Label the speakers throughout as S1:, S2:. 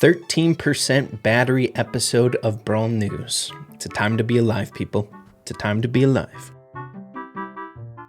S1: 13% battery episode of Brawl News. It's a time to be alive, people. It's a time to be alive.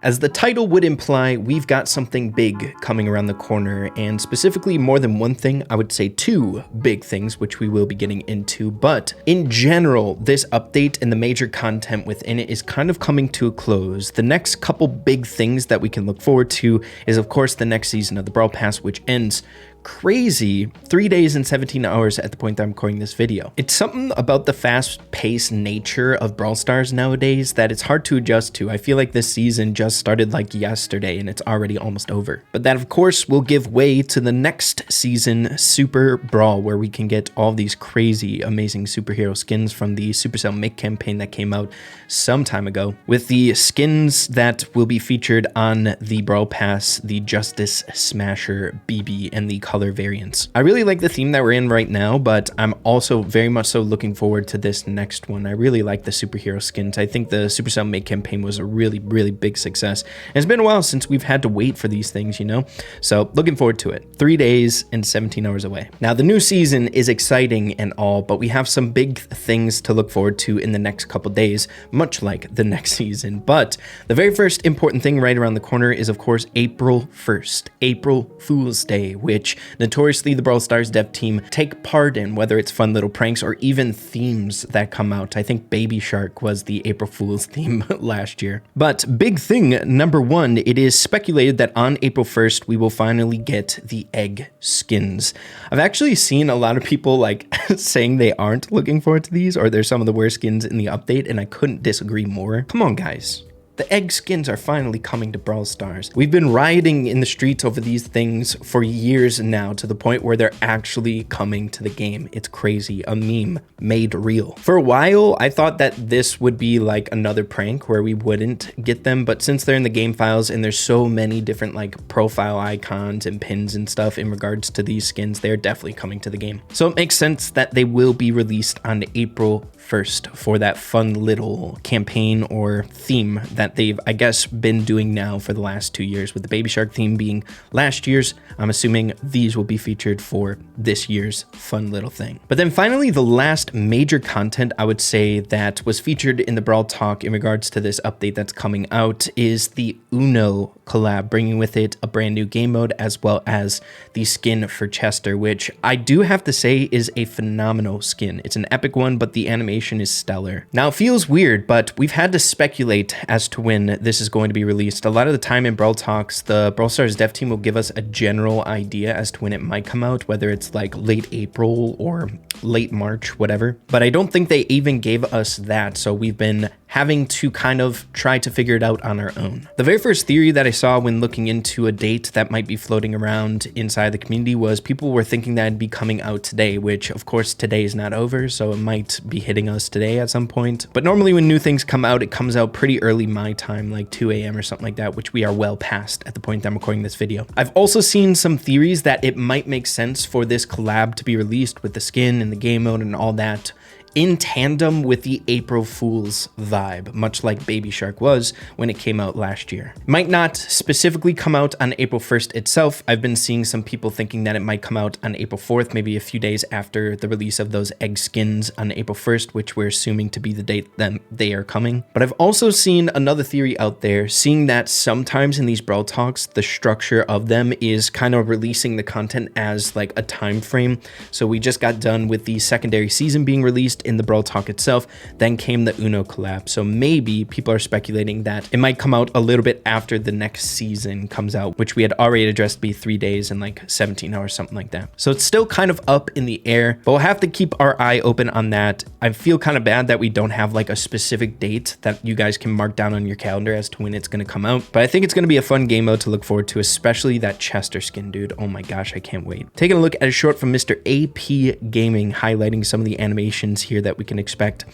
S1: As the title would imply, we've got something big coming around the corner, and specifically more than one thing. I would say two big things, which we will be getting into, but in general, this update and the major content within it is kind of coming to a close. The next couple big things that we can look forward to is, of course, the next season of the Brawl Pass, which ends crazy 3 days and 17 hours at the point that I'm recording this video. It's something about the fast-paced nature of Brawl Stars nowadays that it's hard to adjust to. I feel like this season just started like yesterday and it's already almost over. But that, of course, will give way to the next season, Super Brawl, where we can get all these crazy, amazing superhero skins from the Supercell Make campaign that came out some time ago, with the skins that will be featured on the Brawl Pass, the Justice Smasher BB, and the color variants. I really like the theme that we're in right now, but I'm also very much so looking forward to this next one. I really like the superhero skins. I think the Supercell Make campaign was a really big success. And it's been a while since we've had to wait for these things, you know? So looking forward to it. 3 days and 17 hours away. Now, the new season is exciting and all, but we have some big things to look forward to in the next couple days, much like the next season. But the very first important thing right around the corner is, of course, April 1st, April Fool's Day, which notoriously the Brawl Stars dev team take part in, whether it's fun little pranks or even themes that come out. I think Baby Shark was the April Fool's theme last year. But big thing number one, it is speculated that on April 1st, we will finally get the egg skins. I've actually seen a lot of people like saying they aren't looking forward to these, or they're some of the worst skins in the update, and I couldn't disagree more. Come on, guys. The egg skins are finally coming to Brawl Stars. We've been rioting in the streets over these things for years now, to the point where they're actually coming to the game. It's crazy. A meme made real. For a while, I thought that this would be like another prank where we wouldn't get them, but since they're in the game files and there's so many different like profile icons and pins and stuff in regards to these skins, they're definitely coming to the game. So it makes sense that they will be released on April 1st for that fun little campaign or theme that they've, I guess, been doing now for the last 2 years, with the Baby Shark theme being last year's. I'm assuming these will be featured for this year's fun little thing. But then finally, the last major content I would say that was featured in the Brawl Talk in regards to this update that's coming out is the Uno collab, bringing with it a brand new game mode as well as the skin for Chester, which I do have to say is a phenomenal skin. It's an epic one, but the animation is stellar. Now, it feels weird, but we've had to speculate as to when this is going to be released. A lot of the time in Brawl Talks, the Brawl Stars dev team will give us a general idea as to when it might come out, whether it's like late April or late March, whatever. But I don't think they even gave us that, so we've been having to kind of try to figure it out on our own. The very first theory that I saw when looking into a date that might be floating around inside the community was people were thinking that it'd be coming out today, which of course today is not over, so it might be hitting us today at some point. But normally when new things come out, it comes out pretty early my time, like 2 a.m. or something like that, which we are well past at the point that I'm recording this video. I've also seen some theories that it might make sense for this collab to be released with the skin and the game mode and all that in tandem with the April Fool's vibe, much like Baby Shark was when it came out last year. It might not specifically come out on April 1st itself. I've been seeing some people thinking that it might come out on April 4th, maybe a few days after the release of those egg skins on April 1st, which we're assuming to be the date that they are coming. But I've also seen another theory out there, seeing that sometimes in these Brawl Talks, the structure of them is kind of releasing the content as like a time frame. So we just got done with the secondary season being released in the Brawl Talk itself, then came the Uno collab. So maybe people are speculating that it might come out a little bit after the next season comes out, which we had already addressed to be 3 days and like 17 hours, something like that. So it's still kind of up in the air, but we'll have to keep our eye open on that. I feel kind of bad that we don't have like a specific date that you guys can mark down on your calendar as to when it's going to come out, but I think it's going to be a fun game mode to look forward to, especially that Chester skin, dude. Oh my gosh, I can't wait. Taking a look at a short from Mr. AP Gaming, highlighting some of the animations here that we can expect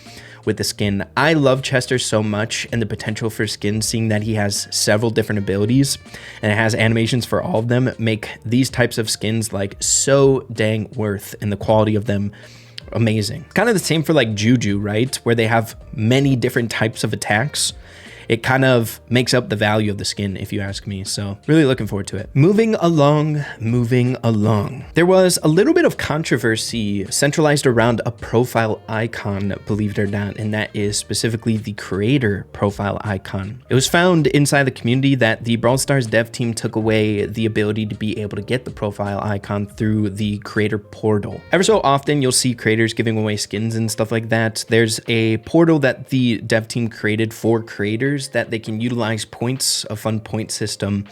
S1: with the skin. I love Chester so much and the potential for skin, seeing that he has several different abilities and it has animations for all of them, make these types of skins like so dang worth, and the quality of them amazing. Kind of the same for like Juju, right? Where they have many different types of attacks. it kind of makes up the value of the skin, if you ask me. So really looking forward to it. Moving along. There was a little bit of controversy centralized around a profile icon, believe it or not, and that is specifically the creator profile icon. It was found inside the community that the Brawl Stars dev team took away the ability to be able to get the profile icon through the creator portal. Ever so often, you'll see creators giving away skins and stuff like that. There's a portal that the dev team created for creators that they can utilize points, a fun point system,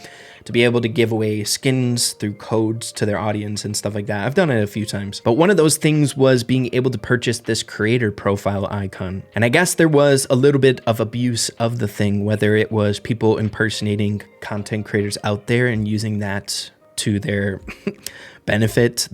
S1: to be able to give away skins through codes to their audience and stuff like that. I've done it a few times. But one of those things was being able to purchase this creator profile icon. And I guess there was a little bit of abuse of the thing, whether it was people impersonating content creators out there and using that to their benefit,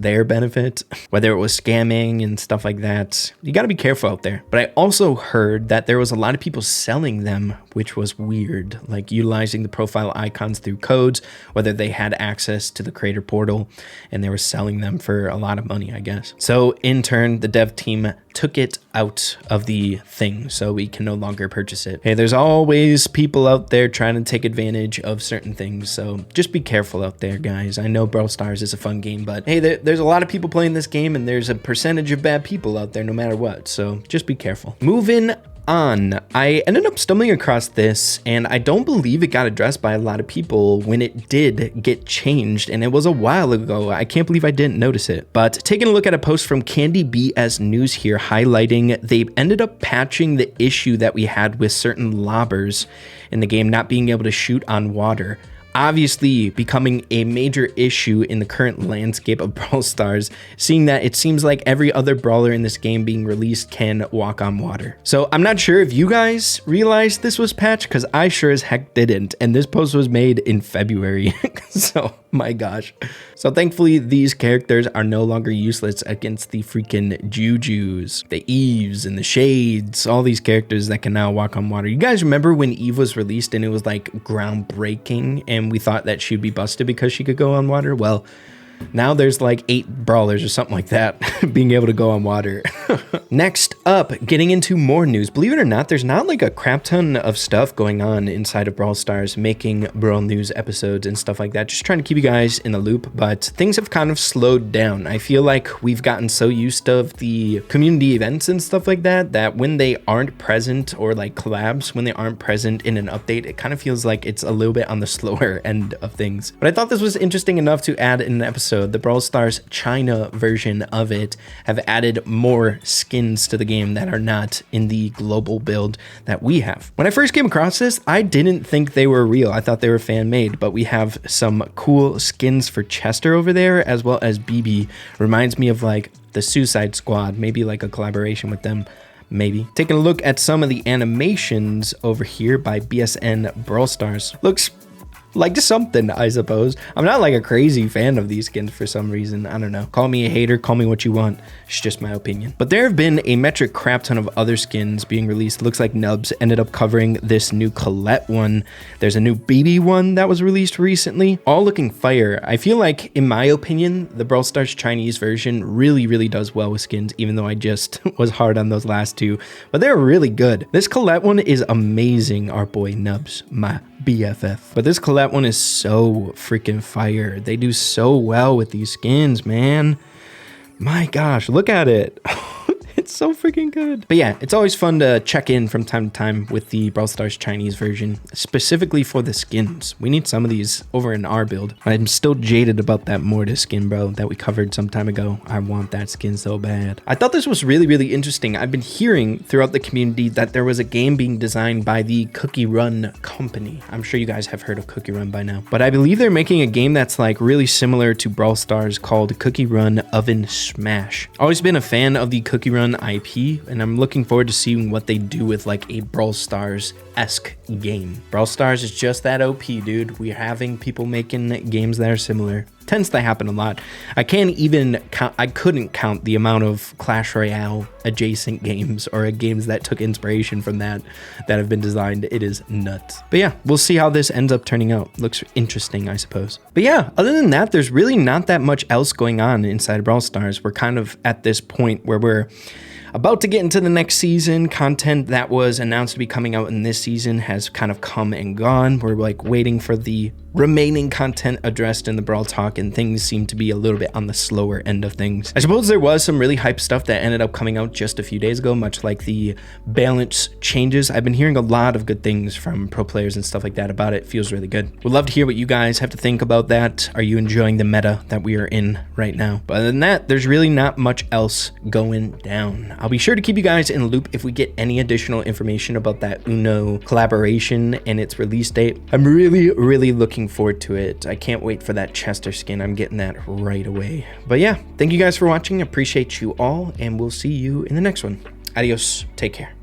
S1: whether it was scamming and stuff like that. You got to be careful out there. But I also heard that there was a lot of people selling them, which was weird, like utilizing the profile icons through codes, whether they had access to the creator portal, and they were selling them for a lot of money, I guess. So in turn, the dev team took it out of the thing, so we can no longer purchase it. Hey, there's always people out there trying to take advantage of certain things, so just be careful out there, guys. I know Brawl Stars is a fun game, but hey, there's a lot of people playing this game, and there's a percentage of bad people out there no matter what, so just be careful. Moving on, I ended up stumbling across this, and I don't believe it got addressed by a lot of people when it did get changed, and it was a while ago. I can't believe I didn't notice it. But taking a look at a post from Candy BS News here, highlighting they ended up patching the issue that we had with certain lobbers in the game not being able to shoot on water. Obviously becoming a major issue in the current landscape of Brawl Stars, seeing that it seems like every other brawler in this game being released can walk on water. So I'm not sure if you guys realized this was patched, because I sure as heck didn't, and this post was made in February. So my gosh. So thankfully these characters are no longer useless against the freaking Jujus, the Eves, and the Shades, all these characters that can now walk on water. You guys remember when Eve was released and it was like groundbreaking, and we thought that she'd be busted because she could go on water? Well, now there's like 8 brawlers or something like that being able to go on water. Next up, getting into more news. Believe it or not, there's not like a crap ton of stuff going on inside of Brawl Stars, making Brawl News episodes and stuff like that. Just trying to keep you guys in the loop, but things have kind of slowed down. I feel like we've gotten so used to the community events and stuff like that, that when they aren't present, or like collabs, when they aren't present in an update, it kind of feels like it's a little bit on the slower end of things. But I thought this was interesting enough to add in an episode. The Brawl Stars China version of it have added more skins to the game that are not in the global build that we have. When I first came across this, I didn't think they were real. I thought they were fan made, but we have some cool skins for Chester over there, as well as BB. Reminds me of like the Suicide Squad, maybe like a collaboration with them. Maybe. Taking a look at some of the animations over here by BSN Brawl Stars. Looks like something, I suppose. I'm not like a crazy fan of these skins for some reason. I don't know. Call me a hater, call me what you want. It's just my opinion. But there have been a metric crap ton of other skins being released. Looks like Nubs ended up covering this new Colette one. There's a new BB one that was released recently. All looking fire. I feel like, in my opinion, the Brawl Stars Chinese version really does well with skins, even though I just was hard on those last two. But they're really good. This Colette one is amazing, our boy Nubs, my BFF. But this Colette one is so freaking fire. They do so well with these skins, man. My gosh, look at it. It's so freaking good. But yeah, it's always fun to check in from time to time with the Brawl Stars Chinese version, specifically for the skins. We need some of these over in our build. I'm still jaded about that Mortis skin, bro, that we covered some time ago. I want that skin so bad. I thought this was really interesting. I've been hearing throughout the community that there was a game being designed by the Cookie Run company. I'm sure you guys have heard of Cookie Run by now. But I believe they're making a game that's like really similar to Brawl Stars called Cookie Run Oven Smash. Always been a fan of the Cookie Run IP, and I'm looking forward to seeing what they do with like a Brawl Stars-esque game. Brawl Stars is just that OP, dude. We're having people making games that are similar. Tends to happen a lot. I couldn't count the amount of Clash Royale adjacent games or games that took inspiration from that have been designed. It is nuts. But yeah, we'll see how this ends up turning out. Looks interesting, I suppose. But yeah, other than that, there's really not that much else going on inside Brawl Stars. We're kind of at this point where we're about to get into the next season. Content that was announced to be coming out in this season has kind of come and gone. We're like waiting for the remaining content addressed in the Brawl Talk, and things seem to be a little bit on the slower end of things. I suppose there was some really hype stuff that ended up coming out just a few days ago, much like the balance changes. I've been hearing a lot of good things from pro players and stuff like that about it. Feels really good. Would love to hear what you guys have to think about that. Are you enjoying the meta that we are in right now? But other than that, there's really not much else going down. I'll be sure to keep you guys in the loop if we get any additional information about that Uno collaboration and its release date. I'm really looking forward to it. I can't wait for that Chester skin. I'm getting that right away. But yeah, thank you guys for watching. Appreciate you all, and we'll see you in the next one. Adios. Take care.